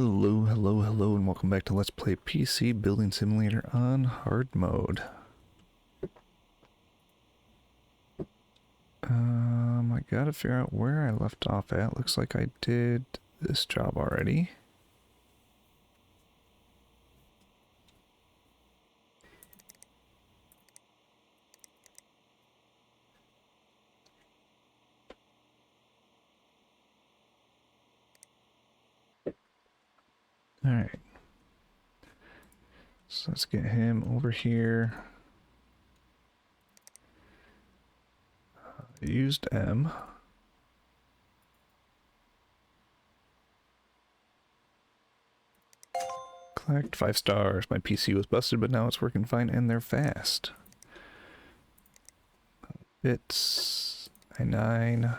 Hello, hello, hello, and welcome back to Let's Play PC Building Simulator on hard mode. I gotta figure out where I left off at. Looks like I did this job already. Alright. So let's get him over here. Used M. Collect 5 stars. My PC was busted, but now it's working fine and they're fast. Bits. I9.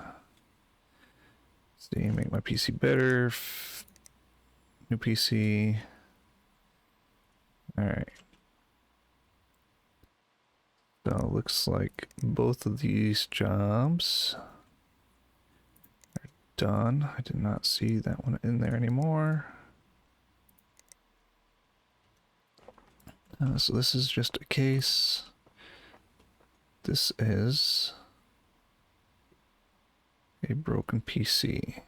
See, make my PC better. New PC. Alright. So looks like both of these jobs are done. I did not see that one in there anymore. So this is just a case. This is a broken PC.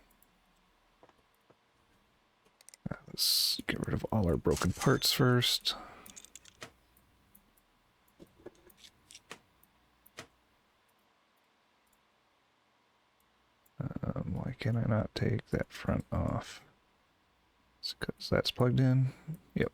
Let's get rid of all our broken parts first. Why can I not take that front off? It's because that's plugged in. Yep.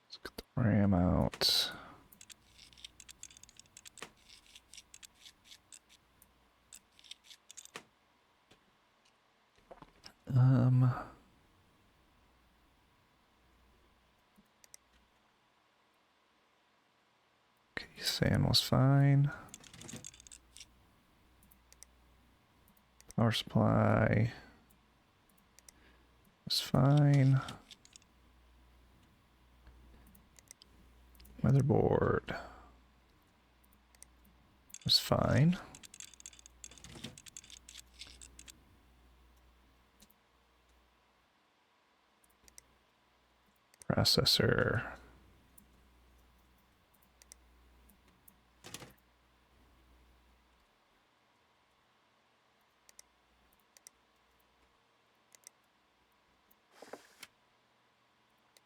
Let's get the RAM out. Okay, SAN was fine. Power supply was fine. Motherboard was fine. Processor.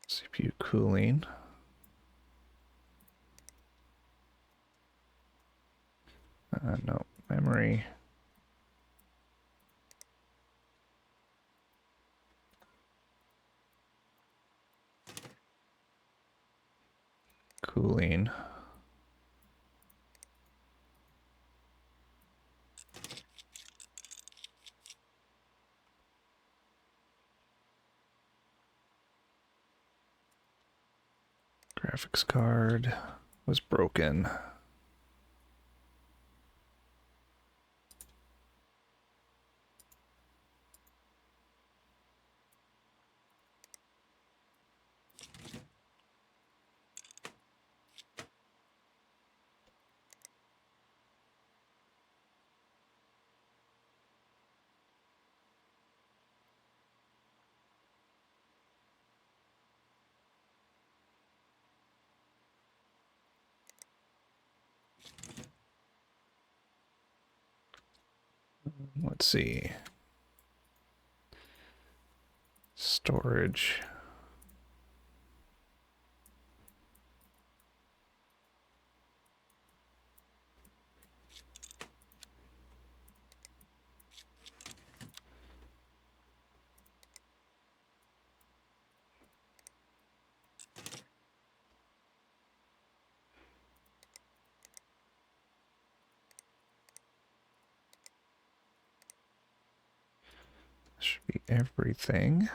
CPU cooling. No, memory. Cooling. Graphics card was broken. Let's see. Storage. Should be everything.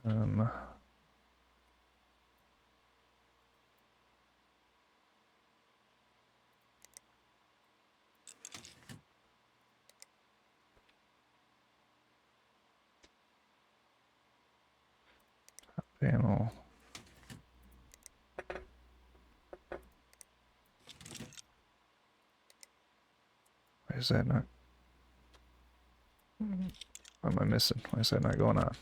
Um, Panel. Why is that not? What am I missing? Why is that not going on?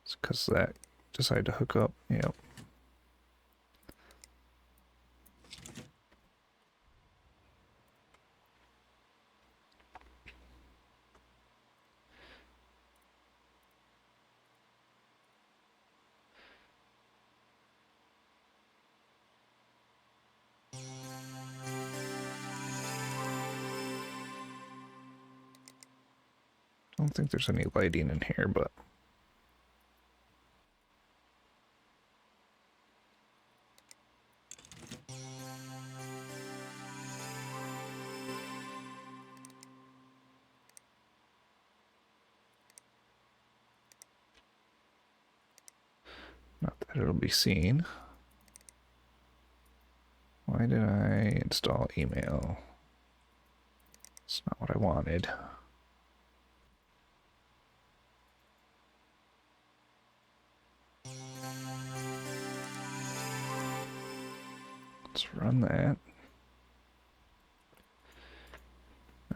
It's because that decided to hook up. Yep. I don't think there's any lighting in here, but not that it'll be seen. Why did I install email? It's not what I wanted. Let's run that.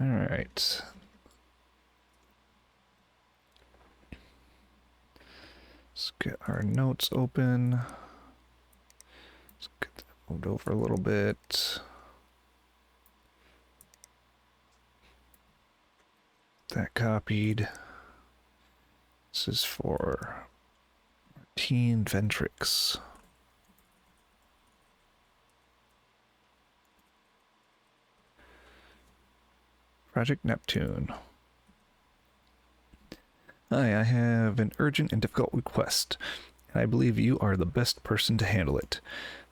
All right. Let's get our notes open. Let's get that moved over a little bit. That copied. This is for Martine Ventrix. Project Neptune. Hi, I have an urgent and difficult request, and I believe you are the best person to handle it.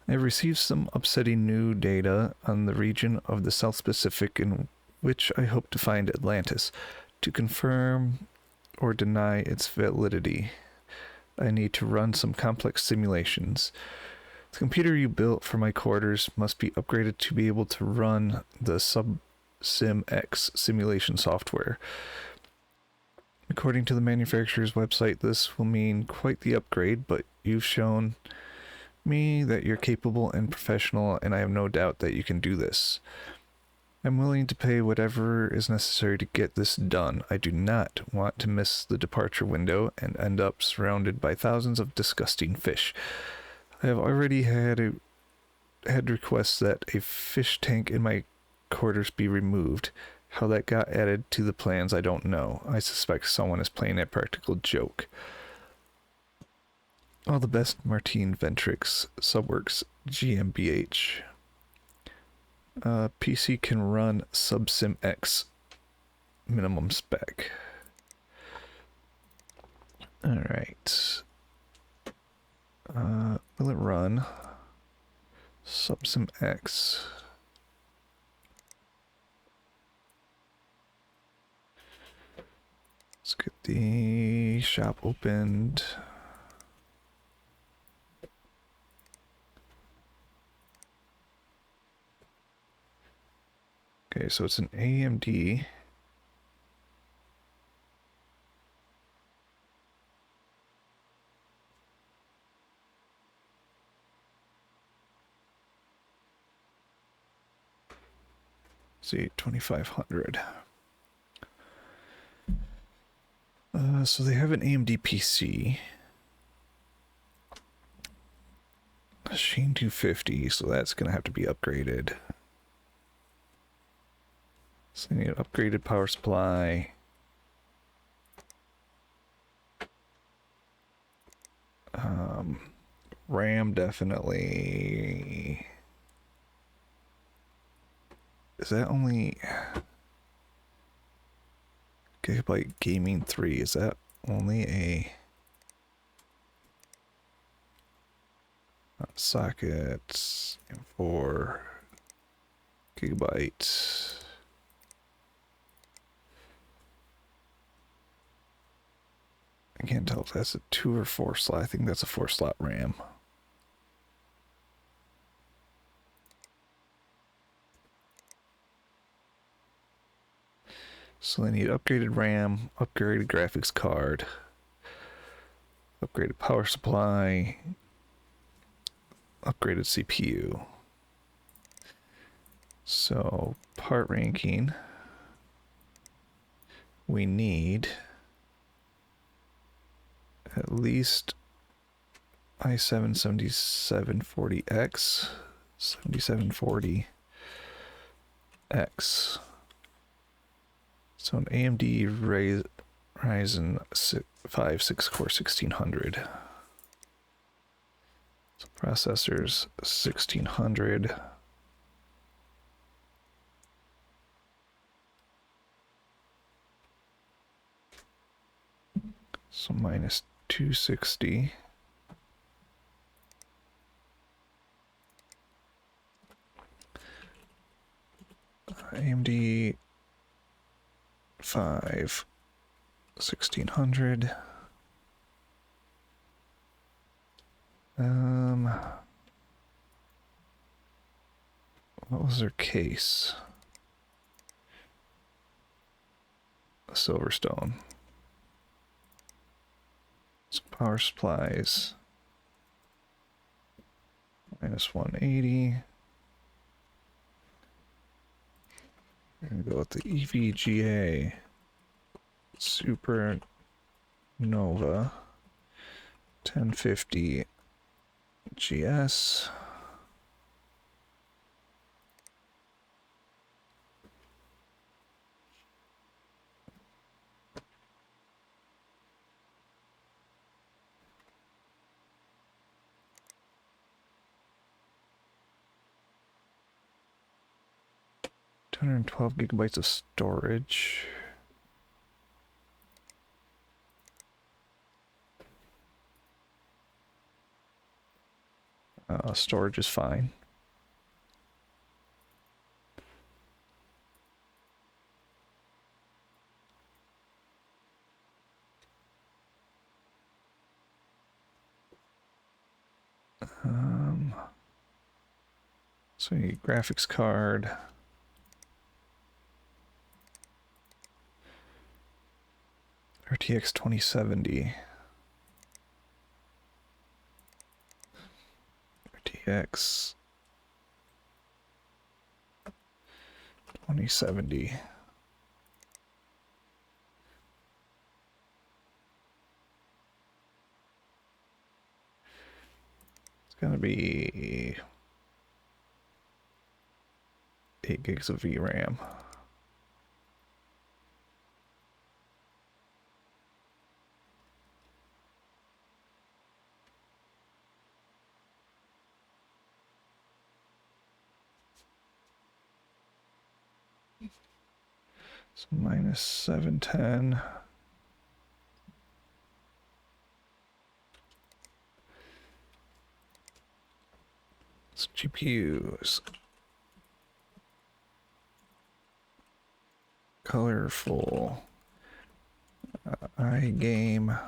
I have received some upsetting new data on the region of the South Pacific in which I hope to find Atlantis. To confirm or deny its validity, I need to run some complex simulations. The computer you built for my quarters must be upgraded to be able to run the SubSimX simulation software. According to the manufacturer's website, this will mean quite the upgrade, but you've shown me that you're capable and professional, and I have no doubt that you can do this. I'm willing to pay whatever is necessary to get this done. I do not want to miss the departure window and end up surrounded by thousands of disgusting fish. I have already had requests that a fish tank in my quarters be removed. How that got added to the plans, I don't know. I suspect someone is playing a practical joke. All the best, Martine Ventrix, Subworks GmbH. PC can run SubSimX minimum spec. Alright. Will it run SubSimX? Let's get the shop opened. Okay, so it's an AMD. See, 2500. So they have an AMD PC. Machine 250, so that's gonna have to be upgraded. So they need an upgraded power supply. RAM definitely. Is that only Gigabyte Gaming 3? Is that only a sockets for gigabyte. I can't tell if that's a 2 or 4 slot. I think that's a 4 slot RAM. So they need upgraded RAM, upgraded graphics card, upgraded power supply, upgraded CPU. So part ranking, we need at least i7-7740X, 7740X. So an AMD Ryzen 5 6-core 1600. So processors 1600. So minus 260. AMD 5 1600. What was their case? A Silverstone. Some power supplies. Minus 180. We're gonna go with the EVGA Supernova 1050 GS. $212 gigabytes of storage. Storage is fine. So you need graphics card. RTX 2070. RTX 2070. It's gonna be 8 gigs of VRAM. So minus 710. It's GPUs. Colorful. iGame.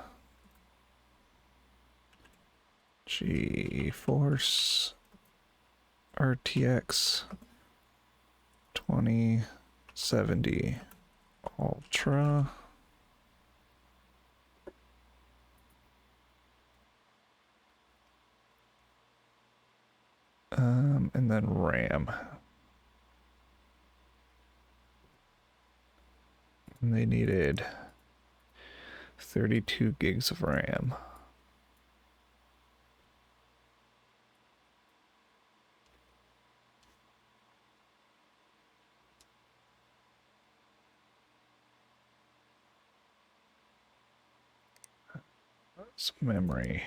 GeForce RTX 2070 Ultra. And then RAM. And they needed 32 gigs of RAM. Some memory.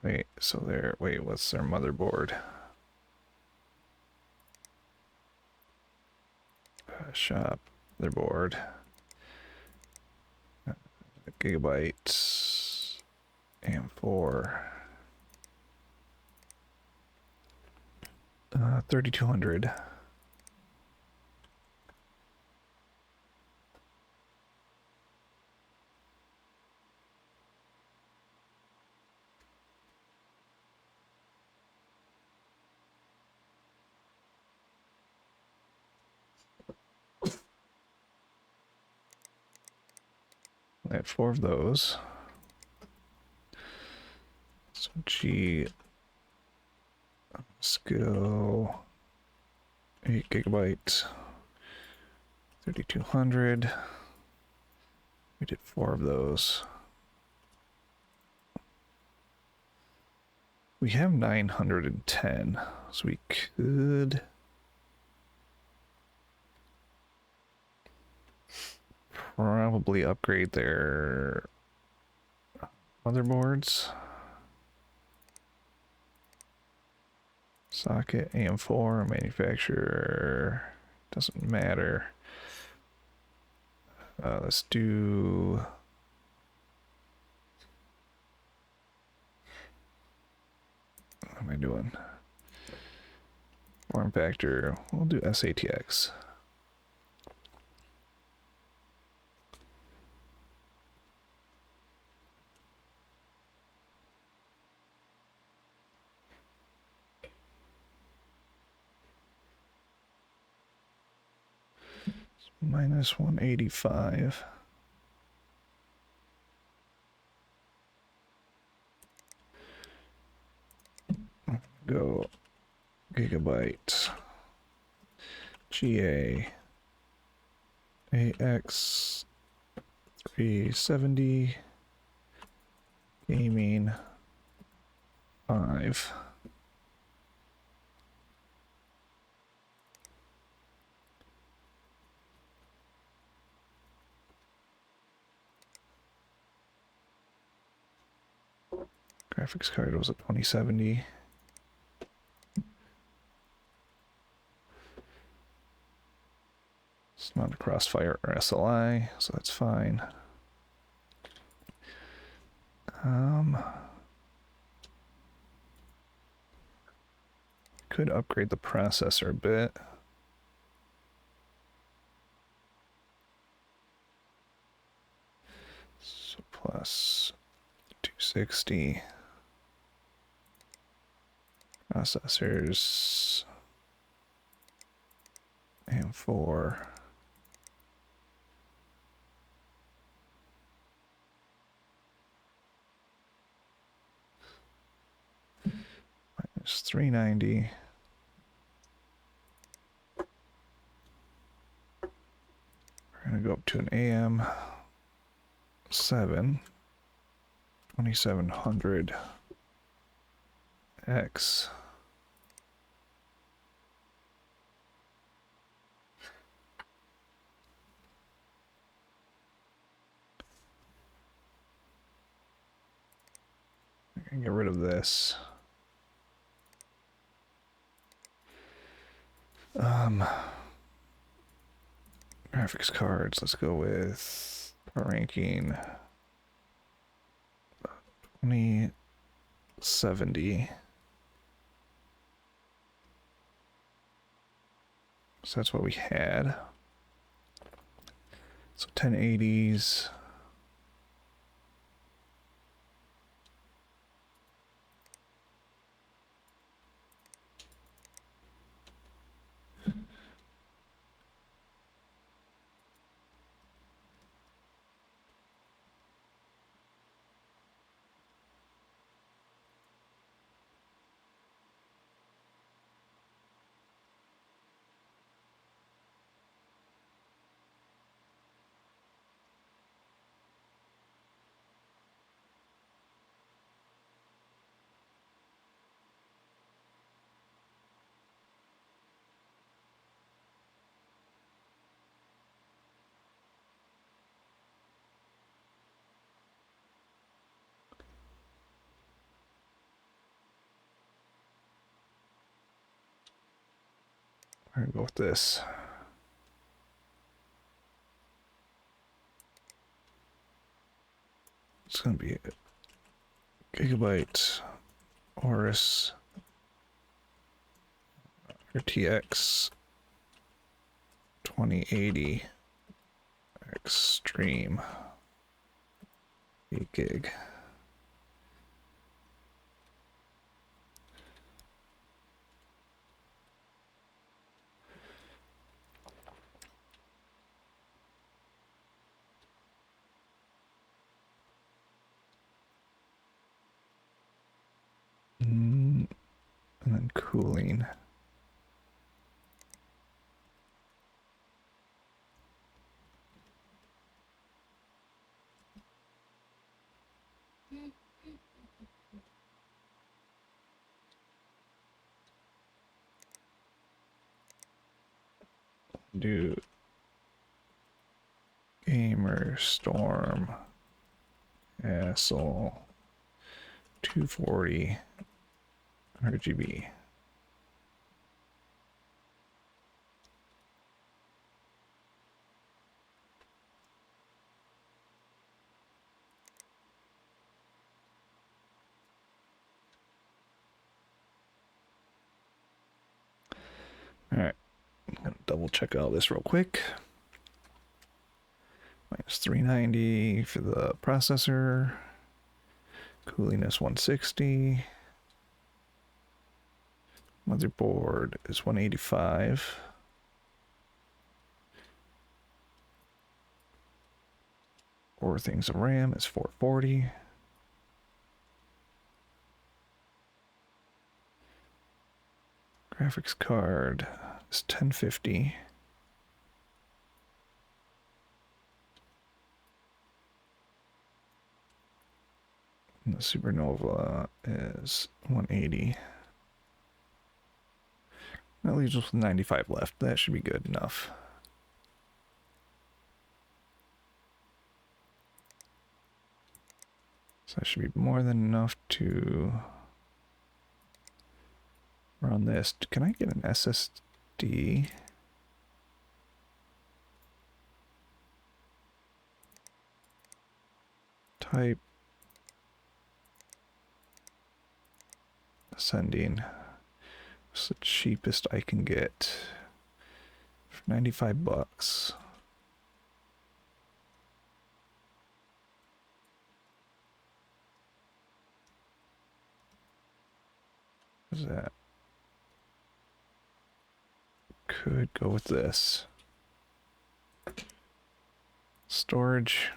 Wait, so there, wait, what's their motherboard? Shop, motherboard. Gigabytes. AM4. 3200. I have 4 of those. So G, let's go 8 gigabytes, 3200. We did 4 of those. We have 910, so we could probably upgrade their motherboards. Socket, AM4, manufacturer, doesn't matter. Let's do... What am I doing? Form factor, we'll do SATX. Minus 185. Go gigabyte. GA. AX 370. Gaming 5. Graphics card was a 2070. It's not a Crossfire or SLI, so that's fine. Could upgrade the processor a bit. So plus 260. Processors. And 4. Minus 390. We're gonna go up to an AM 7 2700 X. I can get rid of this. Graphics cards, let's go with ranking 2070. So that's what we had. So 1080s. I'm gonna go with this. It's gonna be a Gigabyte Aorus RTX 2080 Extreme 8 gig. And then cooling. Do Gamer Storm Castle 240 RGB. All right, I'm gonna double check all this real quick. Minus 390 for the processor. Cooling is 160. Motherboard is 185. Four things of RAM is 440. Graphics card is 1050. And the Supernova is 180. That leaves us with 95 left. That should be good enough. So that should be more than enough to run this. Can I get an SSD? Type ascending. It's the cheapest I can get for 95 bucks. What is that? Could go with this. Storage.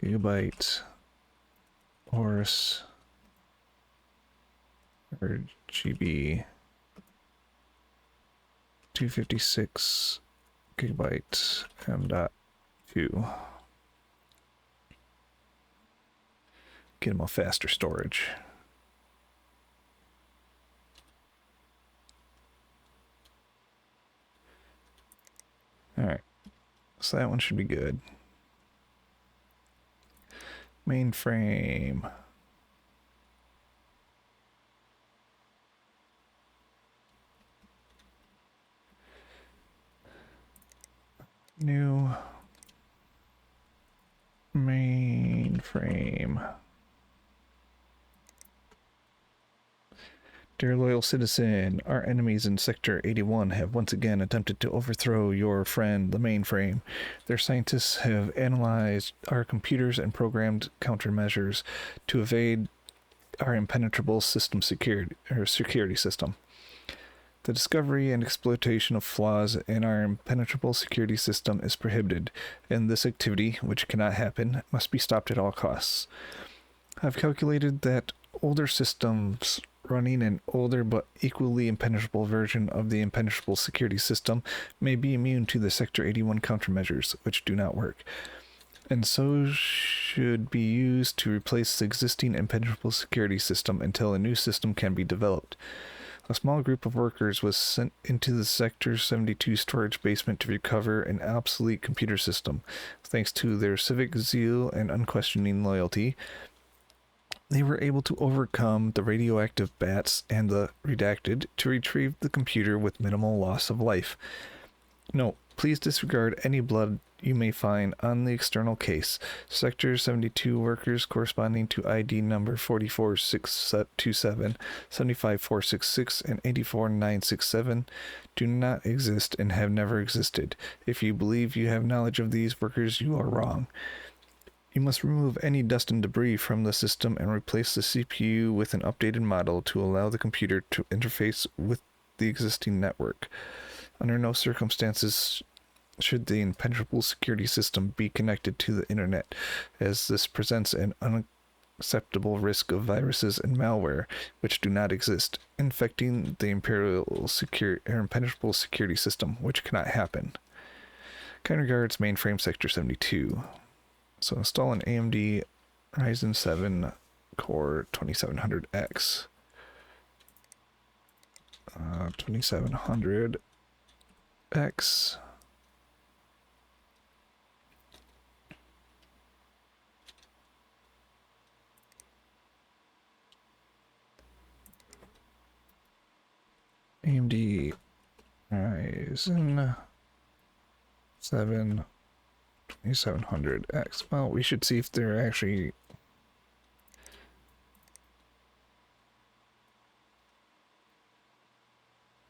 Gigabyte. Aorus. RGB. 256 gigabyte M.2. Get him a faster storage. Alright, so that one should be good. Mainframe. New mainframe. Dear loyal citizen, our enemies in Sector 81 have once again attempted to overthrow your friend, the mainframe. Their scientists have analyzed our computers and programmed countermeasures to evade our impenetrable security system. The discovery and exploitation of flaws in our impenetrable security system is prohibited, and this activity, which cannot happen, must be stopped at all costs. I've calculated that older systems running an older but equally impenetrable version of the impenetrable security system may be immune to the Sector 81 countermeasures, which do not work, and so should be used to replace the existing impenetrable security system until a new system can be developed. A small group of workers was sent into the Sector 72 storage basement to recover an obsolete computer system. Thanks to their civic zeal and unquestioning loyalty, They were able to overcome the radioactive bats and the redacted to retrieve the computer with minimal loss of life. No, please disregard any blood you may find on the external case. Sector 72 workers corresponding to ID number 44627, 75466, and 84967 do not exist and have never existed. If you believe you have knowledge of these workers, you are wrong. You must remove any dust and debris from the system and replace the CPU with an updated model to allow the computer to interface with the existing network. Under no circumstances should the impenetrable security system be connected to the internet, as this presents an unacceptable risk of viruses and malware, which do not exist, infecting the impenetrable security system, which cannot happen. Kind regards, Mainframe Sector 72. So install an AMD Ryzen 7 Core 2700X. 2700X. AMD Ryzen 7 2700X. Well, we should see if they're actually...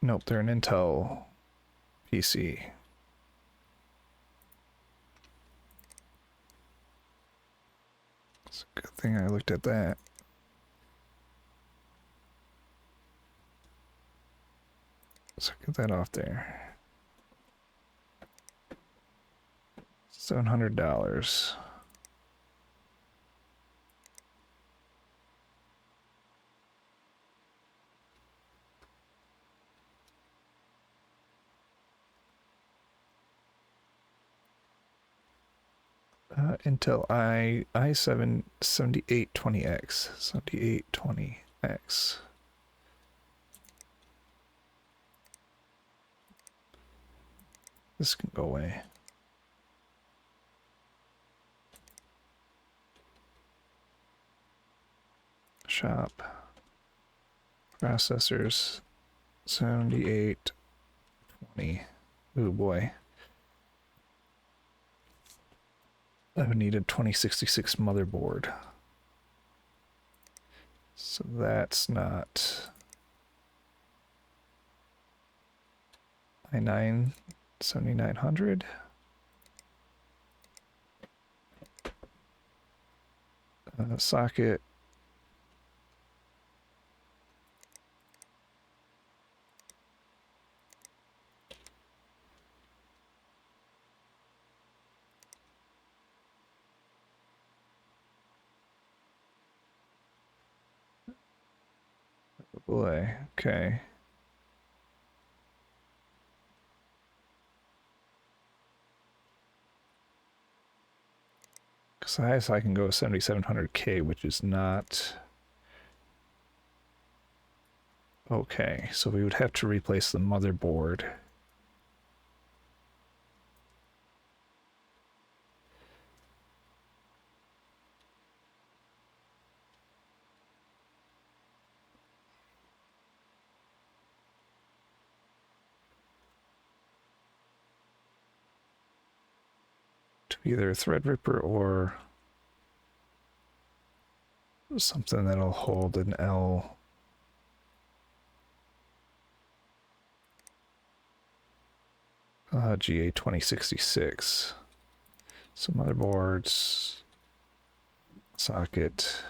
Nope, they're an Intel PC. It's a good thing I looked at that. So get that off there. $700. Intel i7 7820X. 7820X. This can go away. Shop. Processors. 7820. Ooh boy. I would need a 2066 motherboard. So that's not i9 7900. Socket. Boy, okay. Because the highest I can go is 7700K, which is not... Okay, so we would have to replace the motherboard. Either Threadripper or something that'll hold an L. GA 2066. So motherboards, socket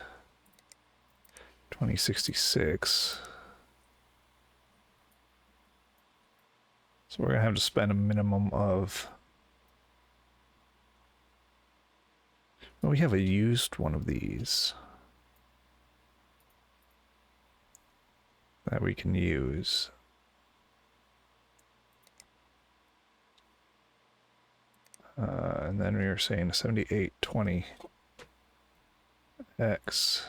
2066. So we're gonna have to spend a minimum of... Well, we have a used one of these that we can use. And then we were saying 7820X. X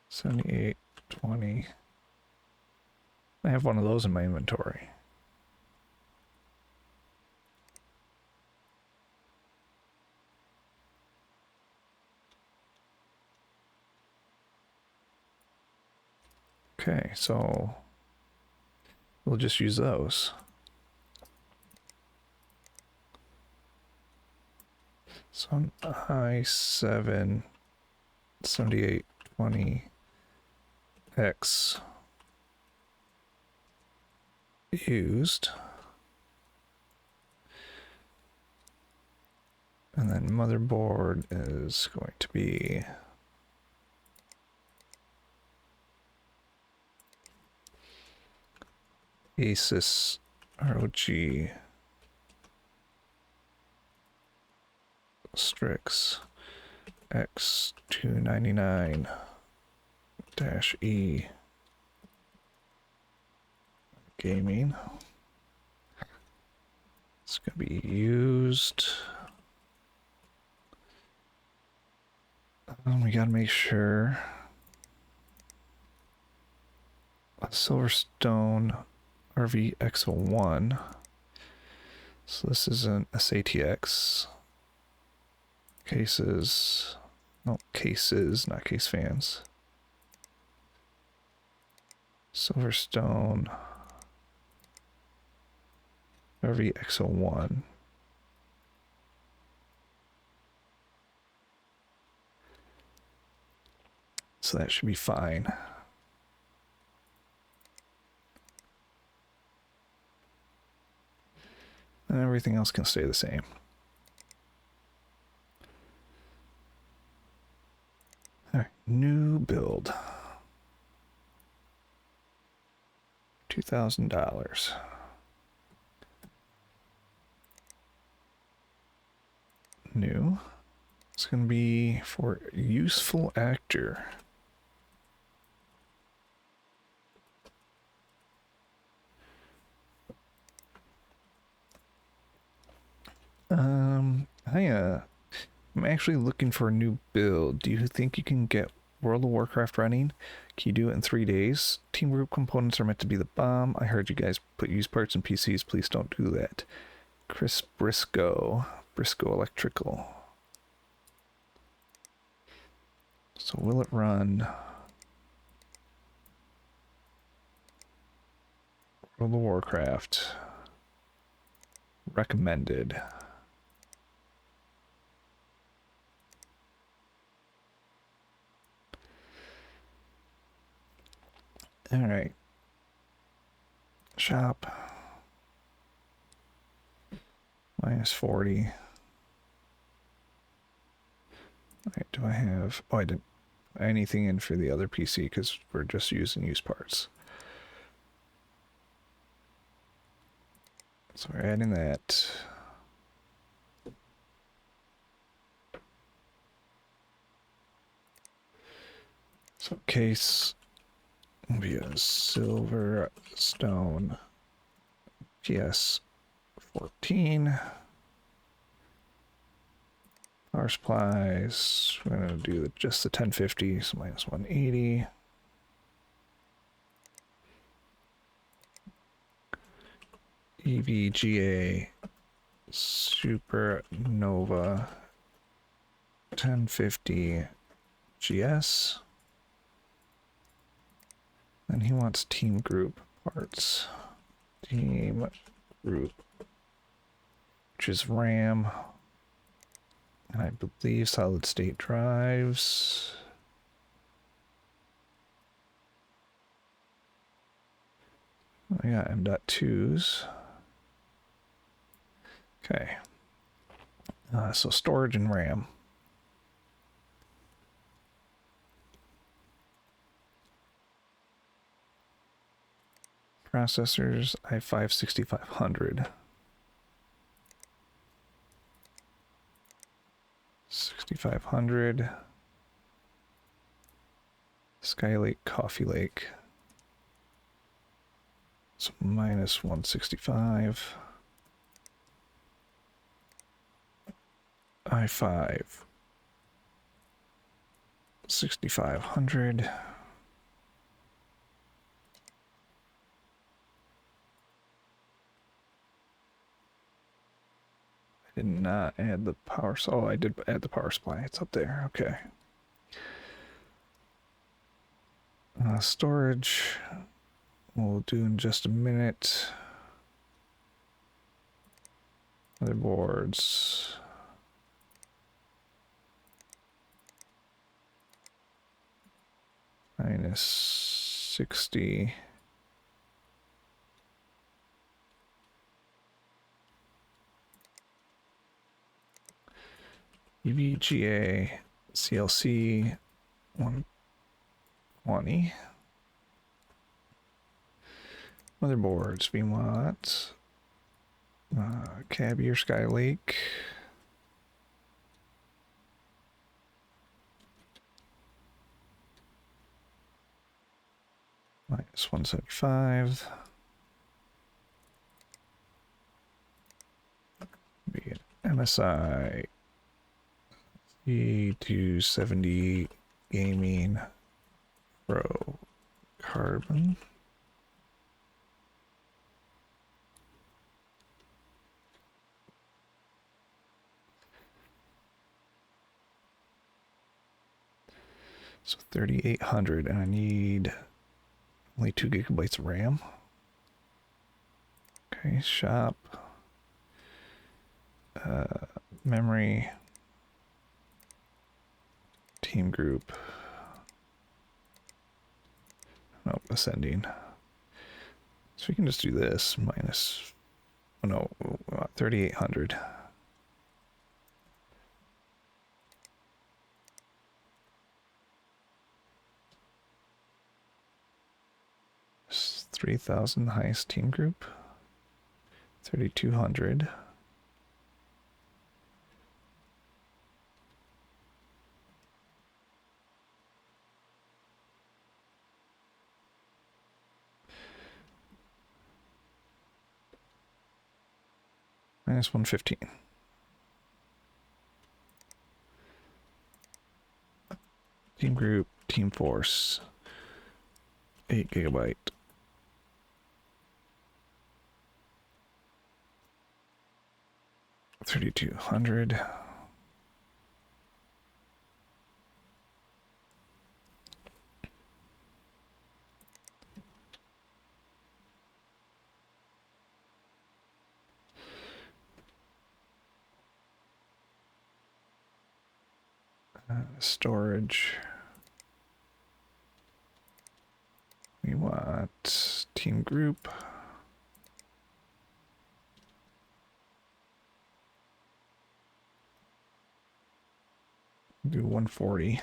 7820. I have one of those in my inventory. Okay, so we'll just use those. So i7 7820X used. And then motherboard is going to be Asus ROG Strix X299-E gaming. It's going to be used. We got to make sure Silverstone RVX01. So this is an SATX. Cases, no, cases, not case fans. Silverstone RVX01. So that should be fine. And everything else can stay the same. All right, new build. $2,000. New. It's going to be for useful actor. I'm actually looking for a new build. Do you think you can get World of Warcraft running? Can you do it in 3 days? Team group components are meant to be the bomb. I heard you guys put used parts in PCs. Please don't do that. Chris Briscoe. Briscoe Electrical. So will it run World of Warcraft? Recommended. All right. Shop. -40. All right, do I have... Oh, I didn't anything in for the other PC because we're just using used parts. So we're adding that. So case will be a Silverstone GS14. Power supplies, we're going to do just the 1050, so -180. EVGA Supernova 1050 GS. And he wants team group parts. Team group, which is RAM. And I believe solid state drives. I got M.2s. Okay. So storage and RAM. Processors, i5 6500. 6500. Skylake, Coffee Lake. So -165. i5 6500. I did not add the power. Oh, I did add the power supply. It's up there. Okay. Storage, we'll do in just a minute. Motherboards. Minus 60. EVGA, CLC, 120. Motherboards, we want Caviar Skylake. Minus 175. Be an MSI E270 Gaming Pro Carbon. So 3,800, and I need only 2 gigabytes of RAM. Okay, shop. Memory. Team group. Nope, ascending. So we can just do this minus, oh no, 3,800. Just 3,000 highest team group. 3,200. Minus 115. Team group, team force. 8 gigabyte. $3,200. Storage. We want team group. Do 140.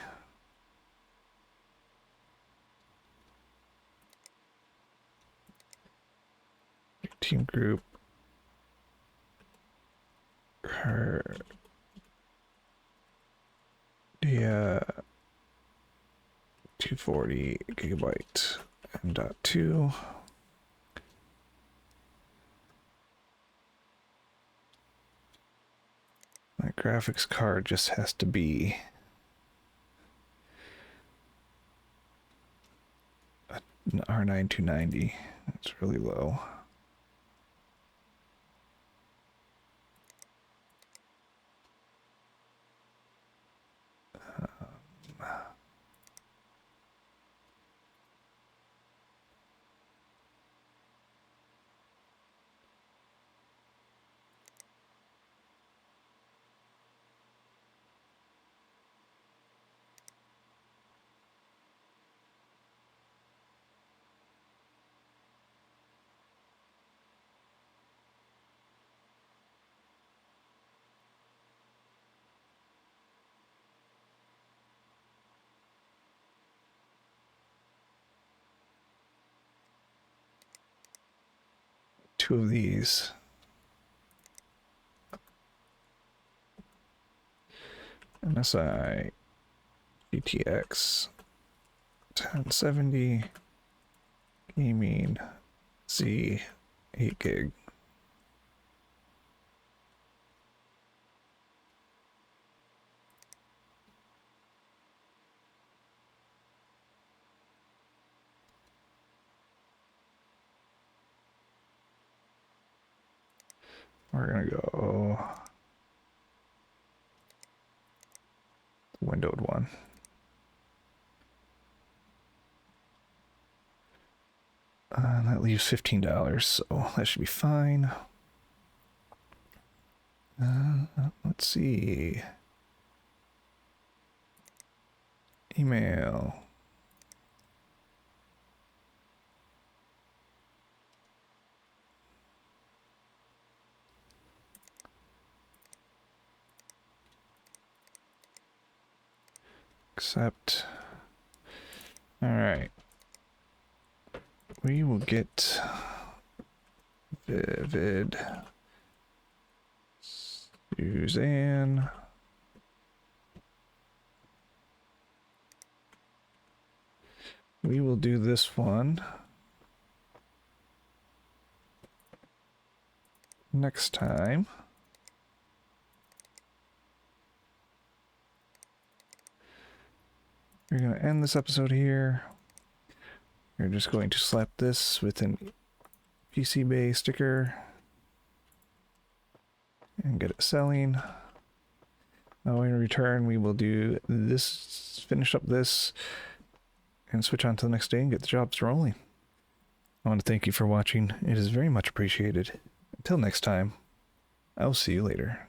Team group. Her. The 240 gigabyte M.2. My graphics card just has to be an R9 290. It's really low. Two of these. MSI GTX 1070 Gaming Z 8 gig. We're gonna go windowed one. That leaves $15, so that should be fine. Let's see. Email. Accept. All right. We will get Vivid. Suzanne. We will do this one next time. We're going to end this episode here. We're just going to slap this with an PC Bay sticker and get it selling. Now in return, we will do this, finish up this, and switch on to the next day and get the jobs rolling. I want to thank you for watching. It is very much appreciated. Until next time, I'll see you later.